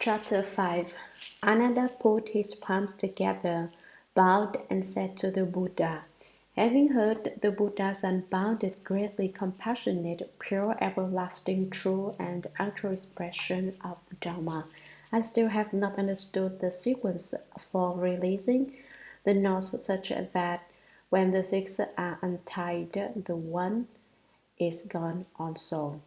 Chapter 5. Ananda put his palms together, bowed, and said to the Buddha, "Having heard the Buddha's unbounded, greatly compassionate, pure, everlasting, true, and actual expression of Dharma, I still have not understood the sequence for releasing the knots such that when the six are untied, the one is gone also.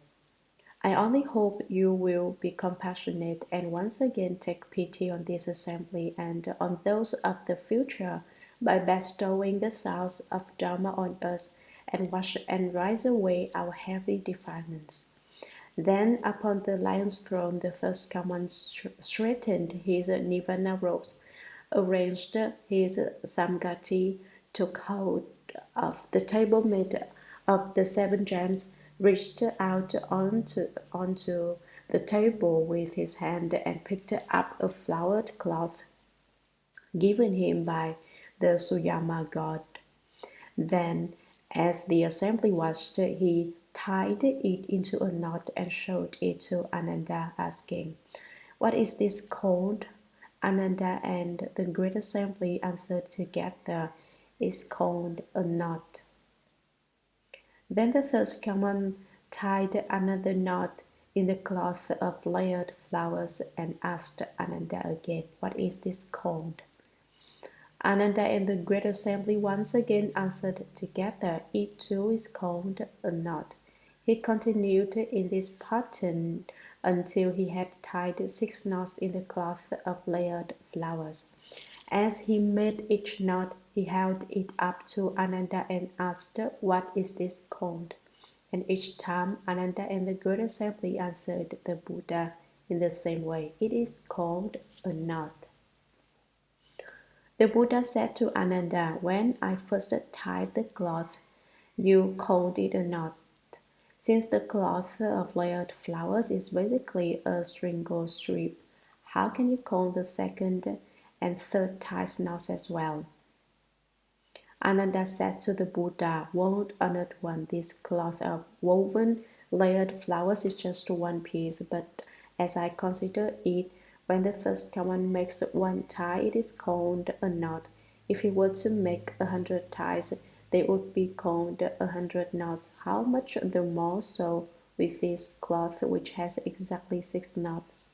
I only hope you will be compassionate and once again take pity on this assembly and on those of the future by bestowing the sounds of Dharma on us and wash and rise away our heavy defilements." Then upon the lion's throne the first command straightened his nirvana robes, arranged his samgati, took hold of the table made of the 7 gems, reached out onto the table with his hand and picked up a flowered cloth given him by the Suyama god. Then, as the assembly watched, he tied it into a knot and showed it to Ananda, asking, "What is this called?" Ananda and the great assembly answered together, "It's called a knot." Then the first command tied another knot in the cloth of layered flowers and asked Ananda again, "What is this called?" Ananda and the great assembly once again answered together, "It too is called a knot." He continued in this pattern until he had tied 6 knots in the cloth of layered flowers. As he made each knot, he held it up to Ananda and asked, "What is this called?" And each time Ananda and the great assembly answered the Buddha in the same way, "It is called a knot." The Buddha said to Ananda, "When I first tied the cloth, you called it a knot. Since the cloth of layered flowers is basically a string or strip, how can you call the second and third tied knots as well?" Ananda said to the Buddha, "World honored one, this cloth of woven layered flowers is just one piece, but as I consider it, when the first command makes one tie, it is called a knot. If he were to make 100 ties, they would be called 100 knots. How much the more so with this cloth, which has exactly 6 knots,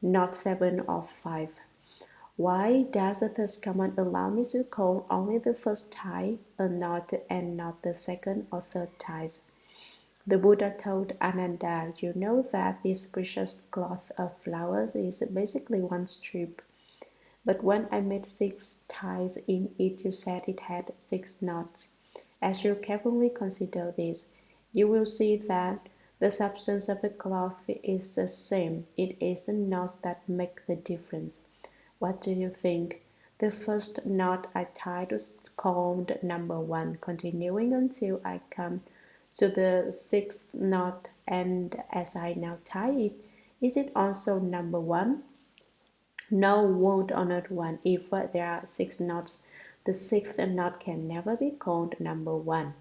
not 7 or 5. Why does the third command allow me to call only the first tie a knot and not the second or third ties?" The Buddha told Ananda, "You know that this precious cloth of flowers is basically one strip. But when I made 6 ties in it, you said it had 6 knots. As you carefully consider this, you will see that the substance of the cloth is the same. It is the knots that make the difference. What do you think? The first knot I tied was called number 1, continuing until I come to the 6th knot, and as I now tie it, is it also number 1? No, world honored one. If there are 6 knots, the 6th knot can never be called number 1.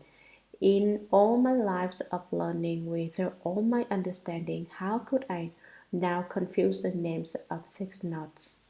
In all my lives of learning, with all my understanding, how could I now confuse the names of 6 knots?"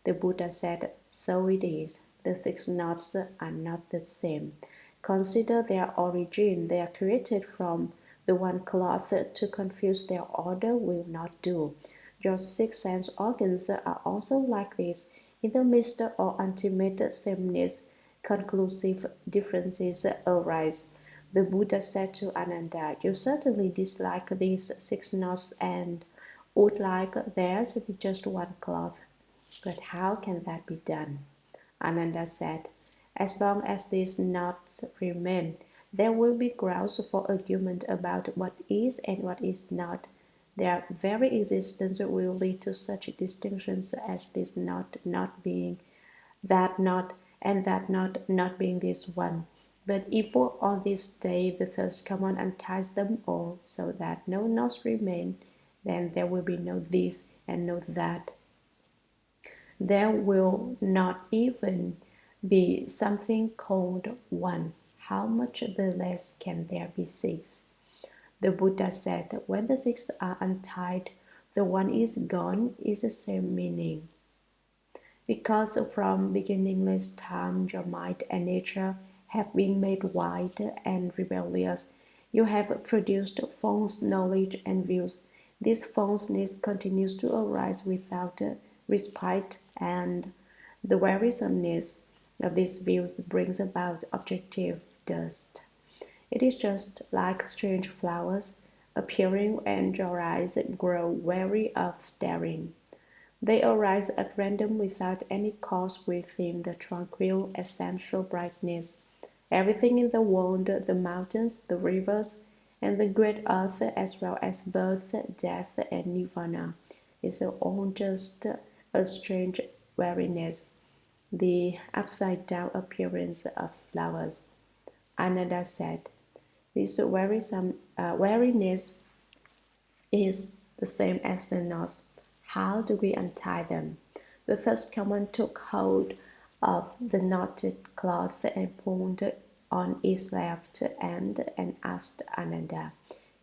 The Buddha said, "So it is. The 6 knots are not the same. Consider their origin. They are created from the one cloth. To confuse their order will not do. Your 6 sense organs are also like this. In the midst or ultimate sameness, conclusive differences arise." The Buddha said to Ananda, "You certainly dislike these 6 knots and would like there to be just one cloth. But how can that be done?" Ananda said, "As long as these knots remain, there will be grounds for argument about what is and what is not. Their very existence will lead to such distinctions as this knot not being that knot and that knot not being this one. But if on this day the first command unties them all so that no knots remain, then there will be no this and no that. There will not even be something called 1. How much the less can there be 6? The Buddha said, "When the 6 are untied, The one is gone is the same meaning. Because from beginningless time your mind and nature have been made wide and rebellious, you have produced false knowledge and views. This falseness continues to arise without respite, and the wearisomeness of these views brings about objective dust. It is just like strange flowers appearing and your eyes grow weary of staring. They arise at random without any cause within the tranquil essential brightness. Everything in the world, the mountains, the rivers, and the great earth, as well as birth, death, and nirvana, is all just a strange weariness, the upside down appearance of flowers. Ananda said, this weariness is the same as the knots. How do we untie them? The first common took hold of the knotted cloth and pulled on its left end and asked Ananda,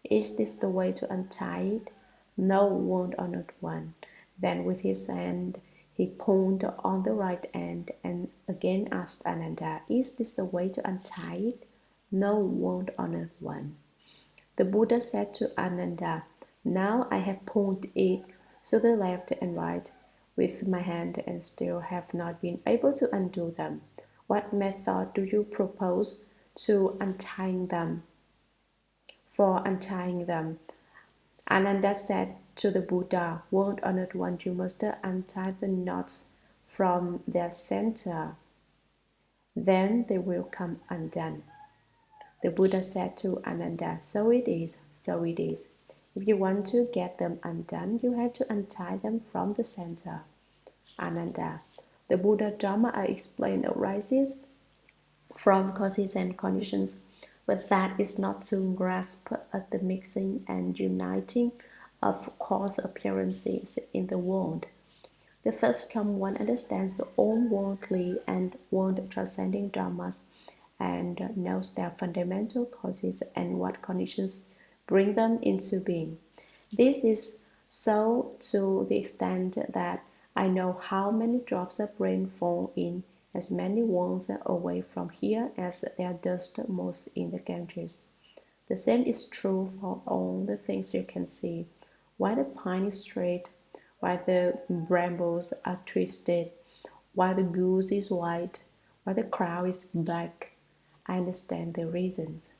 is this the way to untie it? No, won't honored one. Then with his hand he pulled on the right end and again asked Ananda, is this the way to untie it? No, won't honored one. The Buddha said to Ananda, now I have pulled it to the left and right with my hand and still have not been able to undo them. What method do you propose to untying them? For untying them, Ananda said to the Buddha, world honored one, you must untie the knots from their center. Then they will come undone. The Buddha said to Ananda, so it is, so it is. If you want to get them undone, you have to untie them from the center. Ananda, the Buddha Dharma I explained arises from causes and conditions, but that is not to grasp at the mixing and uniting of cause appearances in the world. The first come one understands the own worldly and world transcending dharmas and knows their fundamental causes and what conditions bring them into being. This is so to the extent that I know how many drops of rain fall in as many worlds away from here as there dust most in the Ganges. The same is true for all the things you can see. Why the pine is straight, why the brambles are twisted, why the goose is white, why the crow is black. I understand the reasons.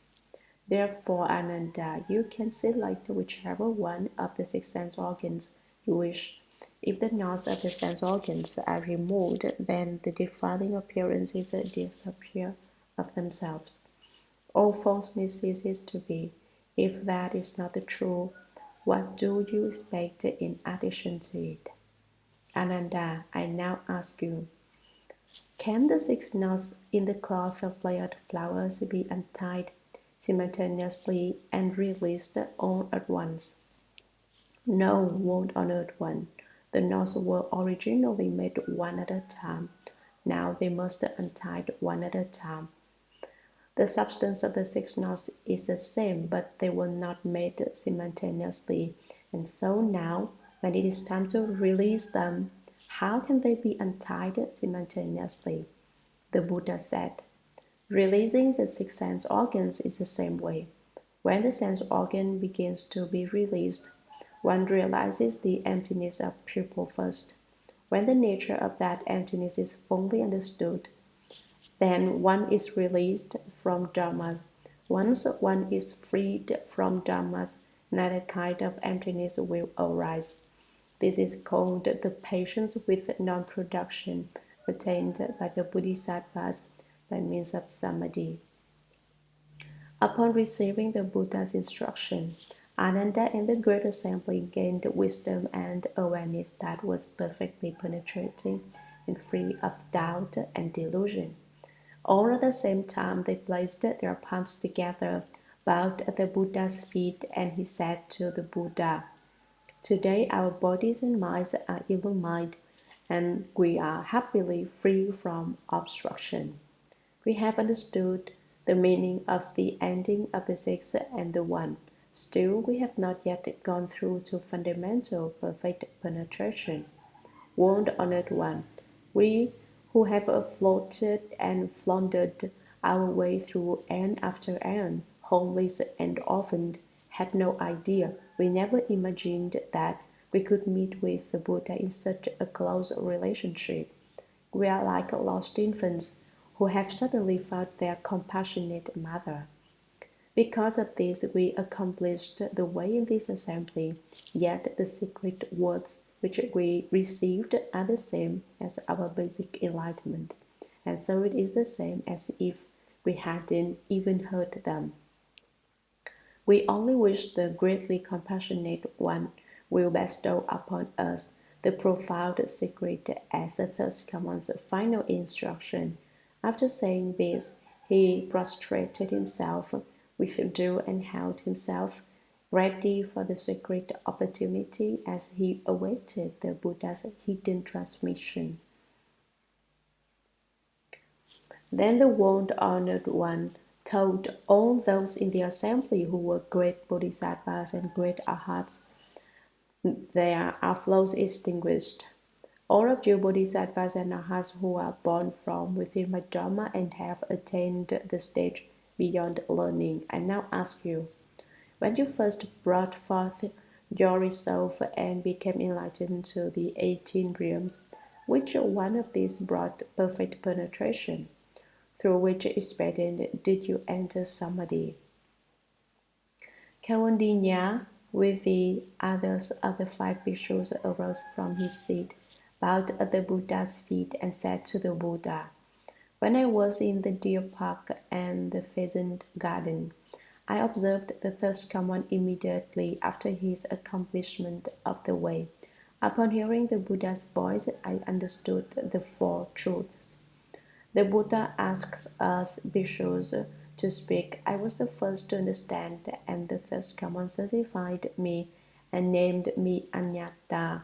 Therefore, Ananda, you can select whichever one of the six sense organs you wish. If the knots of the sense organs are removed, then the defiling appearances disappear of themselves. All falseness ceases to be. If that is not the truth, what do you expect in addition to it? Ananda, I now ask you, can the six knots in the cloth of layered flowers be untied simultaneously and released all at once? No, won't honored one. The knots were originally made one at a time. Now they must untied one at a time. The substance of the six knots is the same, but they were not made simultaneously, and so now, when it is time to release them, how can they be untied simultaneously? The Buddha said, releasing the six sense organs is the same way. When the sense organ begins to be released, one realizes the emptiness of pupil first. When the nature of that emptiness is fully understood, then one is released from dharmas. Once one is freed from dharmas, neither kind of emptiness will arise. This is called the patience with non-production attained by the Bodhisattvas by means of samadhi. Upon receiving the Buddha's instruction, Ananda and the Great Assembly gained wisdom and awareness that was perfectly penetrating and free of doubt and delusion. All at the same time, they placed their palms together, bowed at the Buddha's feet, and he said to the Buddha, today our bodies and minds are illumined, and we are happily free from obstruction. We have understood the meaning of the ending of the six and the one. Still, we have not yet gone through to fundamental perfect penetration. Wound honored one, we who have floated and floundered our way through aeon after aeon, homeless and orphaned, had no idea, we never imagined that we could meet with the Buddha in such a close relationship. We are like lost infants who have suddenly found their compassionate mother. Because of this, we accomplished the way in this assembly, yet the secret words which we received are the same as our basic enlightenment, and so it is the same as if we hadn't even heard them. We only wish the greatly compassionate One will bestow upon us the profound secret as the third command's final instruction. After saying this, he prostrated himself, withdrew, and held himself ready for the secret opportunity as he awaited the Buddha's hidden transmission. Then the world-honored one told all those in the assembly who were great Bodhisattvas and great Arhats, their outflows extinguished. All of you Bodhisattvas and Arhats who are born from within my Dharma and have attained the stage beyond learning, I now ask you, when you first brought forth your resolve and became enlightened to the 18 realms, which one of these brought perfect penetration? Through which expedient did you enter Samadhi? Kaundinya, with the others of the 5 bhikshus, arose from his seat, bowed at the Buddha's feet, and said to the Buddha, when I was in the deer park and the pheasant garden, I observed the thirst come on immediately after his accomplishment of the way. Upon hearing the Buddha's voice, I understood the 4 truths. The Buddha asks us bhikshus to speak. I was the first to understand, and the first command certified me and named me Anyata.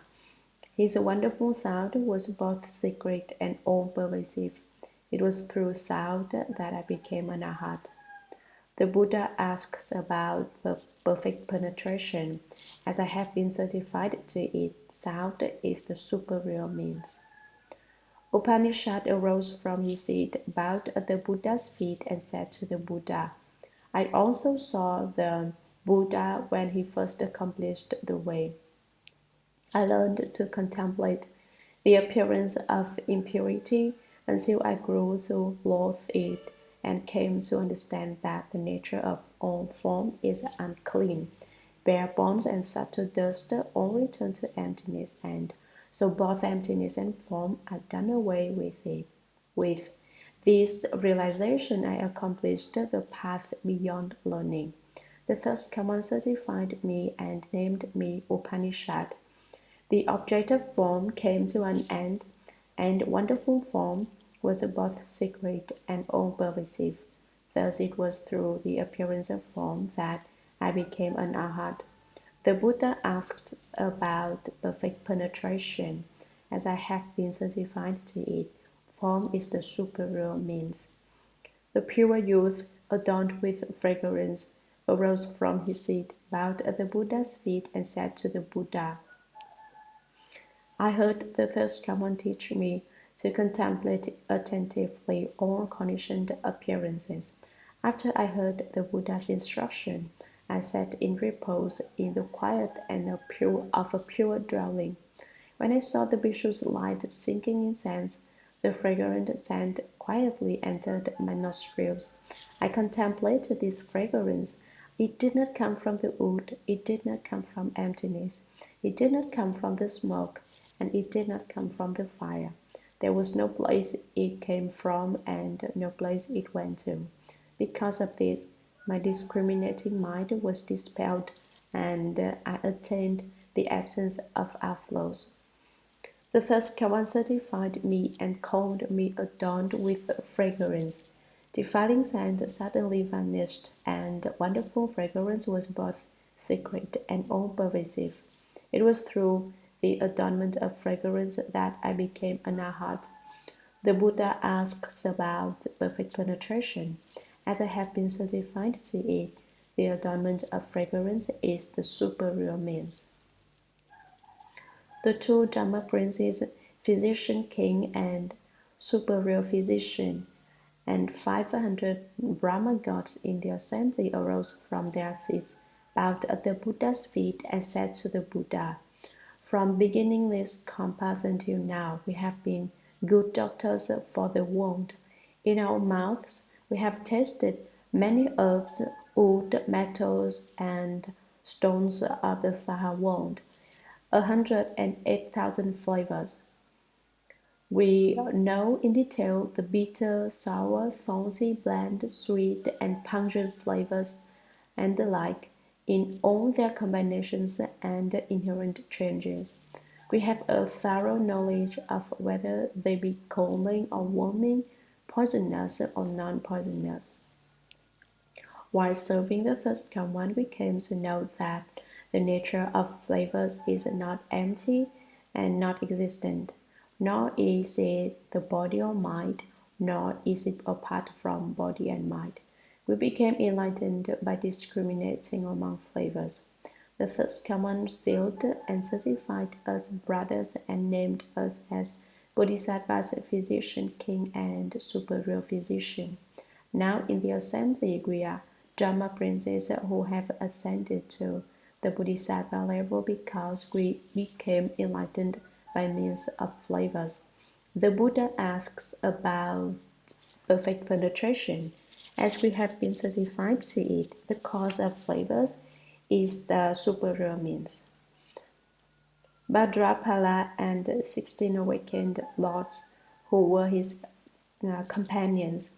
His wonderful sound was both secret and all-pervasive. It was through sound that I became an Arhat. The Buddha asks about perfect penetration. As I have been certified to it, sound is the superior means. Upanishad arose from his seat, bowed at the Buddha's feet, and said to the Buddha, I also saw the Buddha when he first accomplished the way. I learned to contemplate the appearance of impurity until I grew to loathe it and came to understand that the nature of all form is unclean. Bare bones and subtle dust all return to emptiness, and so both emptiness and form are done away with it. With this realization, I accomplished the path beyond learning. The first command certified me and named me Upanishad. The objective form came to an end, and wonderful form was both secret and all-pervasive. Thus it was through the appearance of form that I became an Arhat. The Buddha asked about perfect penetration. As I have been certified to it, form is the superior means. The pure youth, adorned with fragrance, arose from his seat, bowed at the Buddha's feet, and said to the Buddha, I heard the thirst command teach me to contemplate attentively all conditioned appearances. After I heard the Buddha's instruction, I sat in repose in the quiet and of a pure dwelling. When I saw the bhikshus' light sinking in sense, the fragrant scent quietly entered my nostrils. I contemplated this fragrance. It did not come from the wood, it did not come from emptiness, it did not come from the smoke, and it did not come from the fire. There was no place it came from and no place it went to. Because of this, my discriminating mind was dispelled, and I attained the absence of outflows. The first Kawan certified me and called me adorned with fragrance. Defiling scent suddenly vanished, and wonderful fragrance was both secret and all-pervasive. It was through the adornment of fragrance that I became an Arhat. The Buddha asks about perfect penetration. As I have been certified to it, The adornment of fragrance is the superior means. The two Dharma princes, physician king and superior physician, and 500 Brahma gods in the assembly arose from their seats, bowed at the Buddha's feet, and said to the Buddha, "From beginning this compass until now, we have been good doctors for the wound. In our mouths, we have tasted many herbs, wood, metals, and stones of the Saha wound, 108,000 flavors. We know in detail the bitter, sour, salty, bland, sweet, and pungent flavors and the like, in all their combinations and inherent changes. We have a thorough knowledge of whether they be calming or warming, poisonous or non-poisonous. While serving the first command, we came to know that the nature of flavors is not empty and not existent, nor is it the body or mind, nor is it apart from body and mind. We became enlightened by discriminating among flavors. The first command sealed and certified us brothers and named us as Bodhisattvas, physician, king, and superior physician. Now in the assembly we are Dharma princes who have ascended to the Bodhisattva level because we became enlightened by means of flavors. The Buddha asks about perfect penetration. As we have been certified to it, the cause of flavors is the superior means. Bhadrapala and 16 awakened lords who were his companions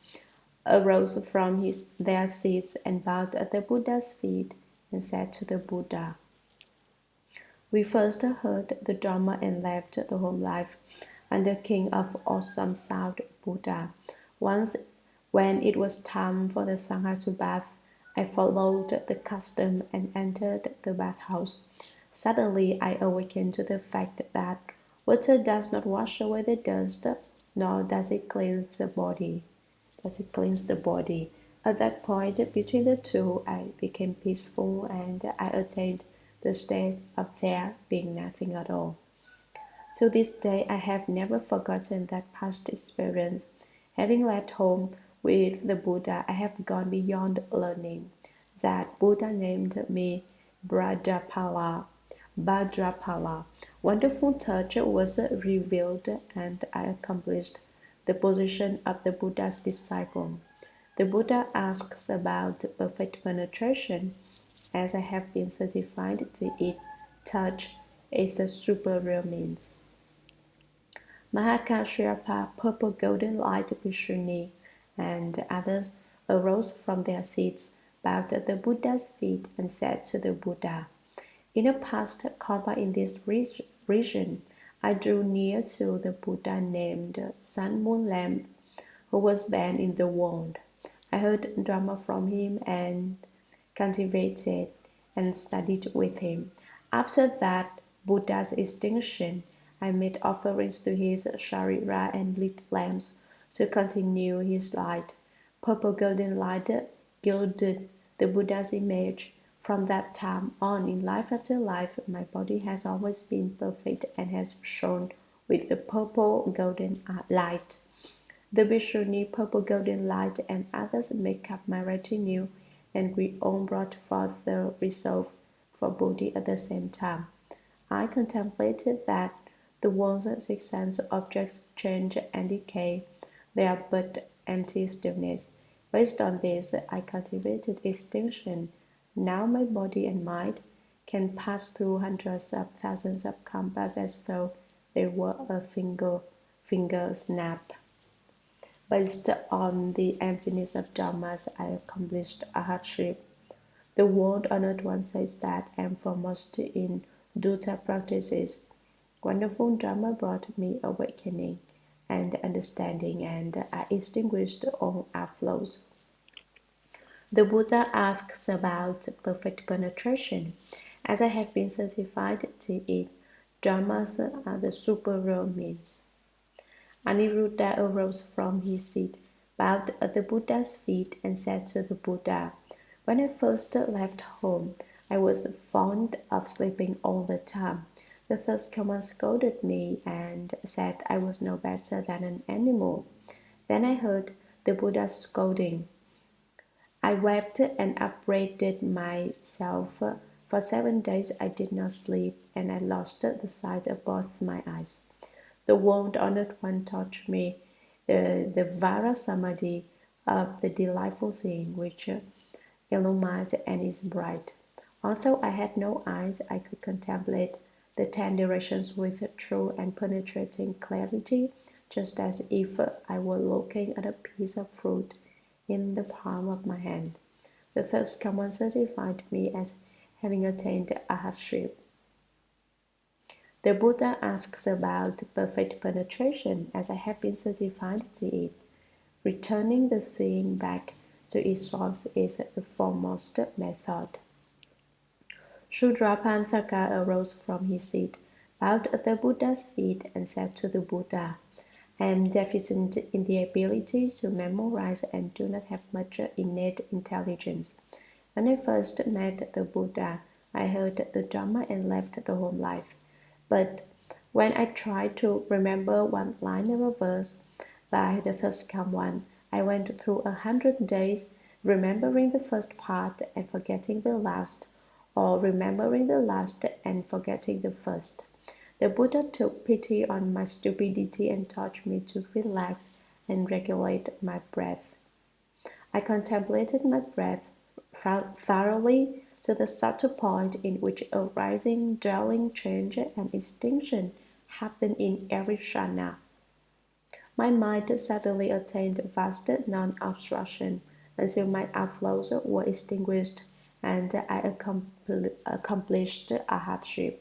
arose from their seats and bowed at the Buddha's feet and said to the Buddha, "We first heard the Dharma and left the home life under king of awesome sound Buddha. Once, when it was time for the Sangha to bath, I followed the custom and entered the bathhouse. Suddenly I awakened to the fact that water does not wash away the dust, nor does it cleanse the body. At that point, between the two, I became peaceful and I attained the state of there being nothing at all. To this day, I have never forgotten that past experience. Having left home with the Buddha, I have gone beyond learning. That Buddha named me Bhadrapala. Wonderful touch was revealed, and I accomplished the position of the Buddha's disciple. The Buddha asks about perfect penetration. As I have been certified to it, touch is a superior means. Meghashikara, purple golden light Bhikshuni, and others arose from their seats, bowed at the Buddha's feet, and said to the Buddha, "In a past karma in this region, I drew near to the Buddha named Sun Moon Lamp, who was then in the world. I heard Dharma from him and cultivated and studied with him. After that Buddha's extinction, I made offerings to his sharira and lit lamps to continue his light. Purple golden light gilded the Buddha's image. From that time on, in life after life, my body has always been perfect and has shone with the purple golden light. The Bhikshuni, purple golden light, and others make up my retinue, and we all brought forth the resolve for Bodhi at the same time. I contemplated that the world's six sense objects change and decay. They are but empty stillness. Based on this, I cultivated extinction. Now my body and mind can pass through hundreds of thousands of kampas as though they were a finger snap. Based on the emptiness of dharmas, I accomplished arhatship. The world-honored one says that I am foremost in dutta practices. Wonderful Dharma brought me awakening and understanding, and I extinguished all outflows. The Buddha asks about perfect penetration. As I have been certified to it, dharmas are the superior means. Aniruddha arose from his seat, bowed at the Buddha's feet, and said to the Buddha, When I first left home, I was fond of sleeping all the time. The first command scolded me and said I was no better than an animal. Then I heard the Buddha scolding. I wept and upbraided myself. For 7 days I did not sleep, and I lost the sight of both my eyes. The world honored one taught me the Vara Samadhi of the delightful seeing, which illumines and is bright. Although I had no eyes, I could contemplate the 10 directions with true and penetrating clarity, just as if I were looking at a piece of fruit in the palm of my hand. The first command certified me as having attained arhatship. The Buddha asks about perfect penetration, as I have been certified to it. Returning the seeing back to its source is the foremost method. Shudrapanthaka arose from his seat, bowed at the Buddha's feet, and said to the Buddha, I am deficient in the ability to memorize and do not have much innate intelligence. When I first met the Buddha, I heard the Dhamma and left the home life. But when I tried to remember one line of a verse by the first command, I went through 100 days remembering the first part and forgetting the last, or remembering the last and forgetting the first. The Buddha took pity on my stupidity and taught me to relax and regulate my breath. I contemplated my breath thoroughly to the subtle point in which arising, dwelling, change, and extinction happen in every jhana. My mind suddenly attained vast non-obstruction until my outflows were extinguished, and I accomplished arhatship.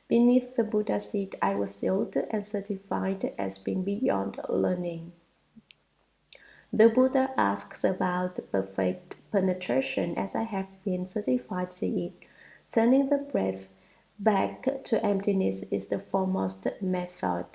Beneath the Buddha's seat, I was sealed and certified as being beyond learning. The Buddha asks about perfect penetration, as I have been certified to it. Turning the breath back to emptiness is the foremost method.